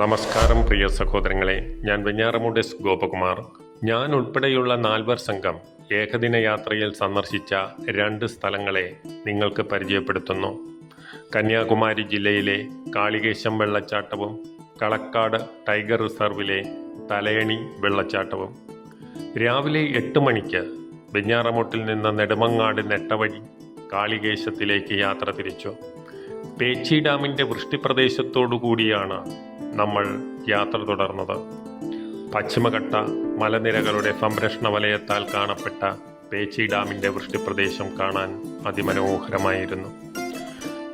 നമസ്കാരം പ്രിയ സഹോദരങ്ങളെ, ഞാൻ വെഞ്ഞാറമൂട് എസ് ഗോപകുമാർ. ഞാൻ ഉൾപ്പെടെയുള്ള 4 സംഘം ഏകദിന യാത്രയിൽ സന്ദർശിച്ച 2 സ്ഥലങ്ങളെ നിങ്ങൾക്ക് പരിചയപ്പെടുത്തുന്നു. കന്യാകുമാരി ജില്ലയിലെ കാളികേശം വെള്ളച്ചാട്ടവും കളക്കാട് ടൈഗർ റിസർവിലെ തലയണി വെള്ളച്ചാട്ടവും. രാവിലെ 8 മണിക്ക് വെഞ്ഞാറമൂട്ടിൽ നിന്ന് നെടുമങ്ങാട് നെട്ടവഴി കാളികേശത്തിലേക്ക് യാത്ര തിരിച്ചു. പേച്ചി ഡാമിൻ്റെ വൃഷ്ടിപ്രദേശത്തോടു കൂടിയാണ് നമ്മൾ യാത്ര തുടർന്നത്. പശ്ചിമഘട്ട മലനിരകളുടെ സംരക്ഷണ വലയത്താൽ കാണപ്പെട്ട പേച്ചി ഡാമിൻ്റെ വൃഷ്ടിപ്രദേശം കാണാൻ അതിമനോഹരമായിരുന്നു.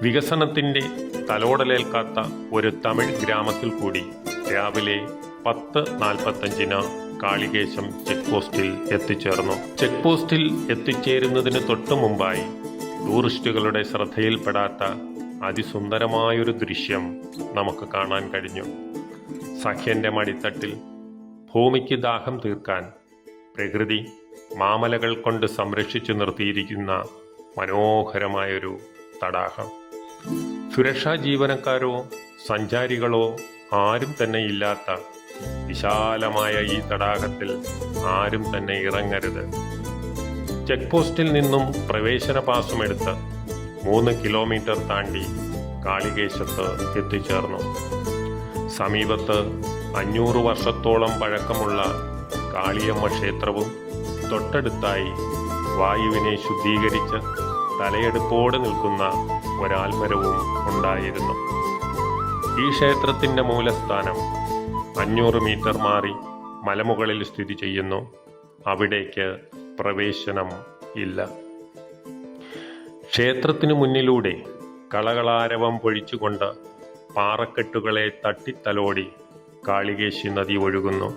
വികസനത്തിൻ്റെ തലോടലേൽക്കാത്ത ഒരു തമിഴ് ഗ്രാമത്തിൽ കൂടി രാവിലെ 10:45 കാളികേശം ചെക്ക് പോസ്റ്റിൽ എത്തിച്ചേർന്നു. ചെക്ക് പോസ്റ്റിൽ എത്തിച്ചേരുന്നതിന് തൊട്ടു മുമ്പായി ടൂറിസ്റ്റുകളുടെ ശ്രദ്ധയിൽപ്പെടാത്ത അതിസുന്ദരമായൊരു ദൃശ്യം നമുക്ക് കാണാൻ കഴിഞ്ഞു. സഖ്യൻ്റെ മടിത്തട്ടിൽ ഭൂമിക്ക് ദാഹം തീർക്കാൻ പ്രകൃതി മാമലകൾ കൊണ്ട് സംരക്ഷിച്ചു നിർത്തിയിരിക്കുന്ന മനോഹരമായൊരു തടാകം. സുരക്ഷാ ജീവനക്കാരോ സഞ്ചാരികളോ ആരും തന്നെ ഇല്ലാത്ത വിശാലമായ ഈ തടാകത്തിൽ ആരും തന്നെ ഇറങ്ങരുത്. ചെക്ക് പോസ്റ്റിൽ നിന്നും പ്രവേശന പാസുമെടുത്ത് 3 കിലോമീറ്റർ താണ്ടി കാളികേശത്ത് എത്തിച്ചേർന്നു. സമീപത്ത് 500 വർഷത്തോളം പഴക്കമുള്ള കാളിയമ്മ ക്ഷേത്രവും തൊട്ടടുത്തായി വായുവിനെ ശുദ്ധീകരിച്ച് തലയെടുപ്പോടെ നിൽക്കുന്ന ഒരാൽമരവും ഉണ്ടായിരുന്നു. ഈ ക്ഷേത്രത്തിൻ്റെ മൂലസ്ഥാനം 500 മീറ്റർ മാറി മലമുകളിൽ സ്ഥിതി ചെയ്യുന്നു. അവിടേക്ക് പ്രവേശനം ഇല്ല. ക്ഷേത്രത്തിനു മുന്നിലൂടെ കളകളാരവം പൊഴിച്ചുകൊണ്ട് പാറക്കെട്ടുകളെ തട്ടിത്തലോടി കാളികേശി നദി ഒഴുകുന്നു.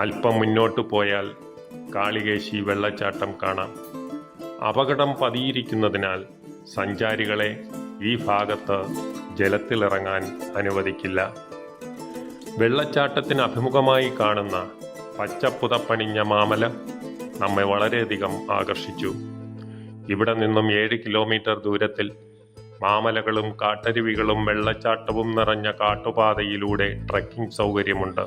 അല്പം മുന്നോട്ട് പോയാൽ കാളികേശി വെള്ളച്ചാട്ടം കാണാം. അപകടം പതിയിരിക്കുന്നതിനാൽ സഞ്ചാരികളെ ഈ ഭാഗത്ത് ജലത്തിലിറങ്ങാൻ അനുവദിക്കില്ല. വെള്ളച്ചാട്ടത്തിന് അഭിമുഖമായി കാണുന്ന പച്ചപ്പുതപ്പണിഞ്ഞ മാമല നമ്മെ വളരെയധികം ആകർഷിച്ചു. ഇവിടെ നിന്നും 7 കിലോമീറ്റർ ദൂരത്തിൽ മാമലകളും കാട്ടരുവികളും വെള്ളച്ചാട്ടവും നിറഞ്ഞ കാട്ടുപാതയിലൂടെ ട്രക്കിംഗ് സൗകര്യമുണ്ട്.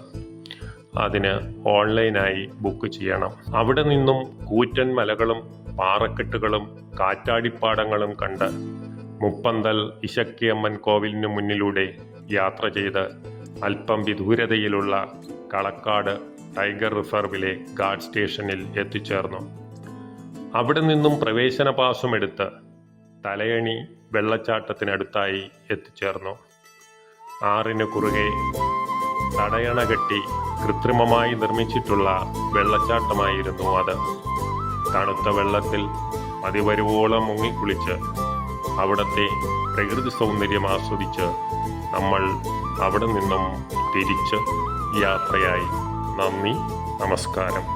അതിന് ഓൺലൈനായി ബുക്ക് ചെയ്യണം. അവിടെ നിന്നും കൂറ്റൻ മലകളും പാറക്കെട്ടുകളും കാറ്റാടിപ്പാടങ്ങളും കണ്ട് മുപ്പന്തൽ ഇശക്കിയമ്മൻ കോവിലിന് മുന്നിലൂടെ യാത്ര ചെയ്ത് അല്പം വിദൂരതയിലുള്ള കളക്കാട് ടൈഗർ റിസർവിലെ ഗാർഡ് സ്റ്റേഷനിൽ എത്തിച്ചേർന്നു. അവിടെ നിന്നും പ്രവേശന പാസുമെടുത്ത് തലയണി വെള്ളച്ചാട്ടത്തിനടുത്തായി എത്തിച്ചേർന്നു. ആറിന് കുറുകെ തടയണ കെട്ടി കൃത്രിമമായി നിർമ്മിച്ചിട്ടുള്ള വെള്ളച്ചാട്ടമായിരുന്നു അത്. തണുത്ത വെള്ളത്തിൽ അതിവരുവോളം മുങ്ങിക്കുളിച്ച് അവിടത്തെ പ്രകൃതി സൗന്ദര്യം ആസ്വദിച്ച് നമ്മൾ അവിടെ നിന്നും തിരിച്ച് യാത്രയായി. നന്ദി, നമസ്കാരം.